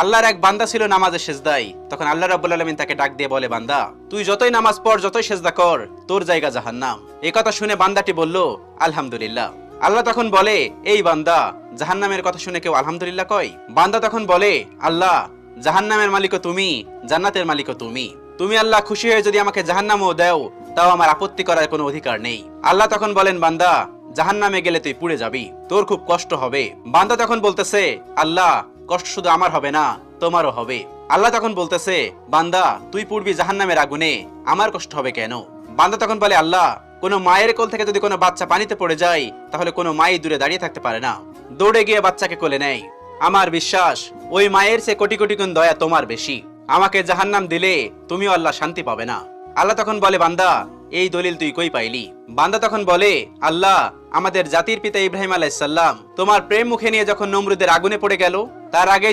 আল্লাহর এক বান্দা ছিল নামাজে সেজদায়। তখন আল্লাহ রাব্বুল আলামিন তাকে ডাক দিয়ে বলে, বান্দা তুই যতই নামাজ পড়, যতই সেজদা কর, তোর জায়গা জাহান্নাম। এই কথা শুনে বান্দাটি বলল, আলহামদুলিল্লাহ। আল্লাহ তখন বলে, এই বান্দা, জাহান্নামের কথা শুনে কেউ আলহামদুলিল্লাহ কয়? বান্দা তখন বলে, আল্লাহ, জাহান্নামের মালিকও তুমি, জান্নাতের মালিকও তুমি। তুমি আল্লাহ খুশি হয়ে যদি আমাকে জাহান্নামও দাও, তাও আমার আপত্তি করার কোনো অধিকার নেই। আল্লাহ তখন বলেন, বান্দা, জাহান্নামে গেলে তুই পুড়ে যাবি, তোর খুব কষ্ট হবে। বান্দা তখন বলতেছে, আল্লাহ, কষ্ট শুধু আমার হবে না, তোমারও হবে। আল্লাহ তখন বলতেছে, বান্দা, তুই পুড়বি জাহান্নামের আগুনে, আমার কষ্ট হবে কেন? বান্দা তখন বলে, আল্লাহ, কোনো মায়ের কোল থেকে যদি কোনো বাচ্চা পানিতে পড়ে যায়, তাহলে কোনো মাই দূরে দাঁড়িয়ে থাকতে পারে না, দৌড়ে গিয়ে বাচ্চাকে কোলে নেয়। আমার বিশ্বাস ওই মায়ের চেয়ে কোটি কোটি গুণ দয়া তোমার বেশি। আমাকে জাহান্নাম দিলে তুমিও আল্লাহ শান্তি পাবে না। আল্লাহ তখন বলে, বান্দা, এই দলিল তুই কই পাইলি? বান্দা তখন বলে, আল্লাহ, আমাদের জাতির পিতা ইব্রাহিম আলাইহিস সালাম তোমার প্রেম মুখে নিয়ে যখন নমরুদের আগুনে পড়ে গেল, তার আগে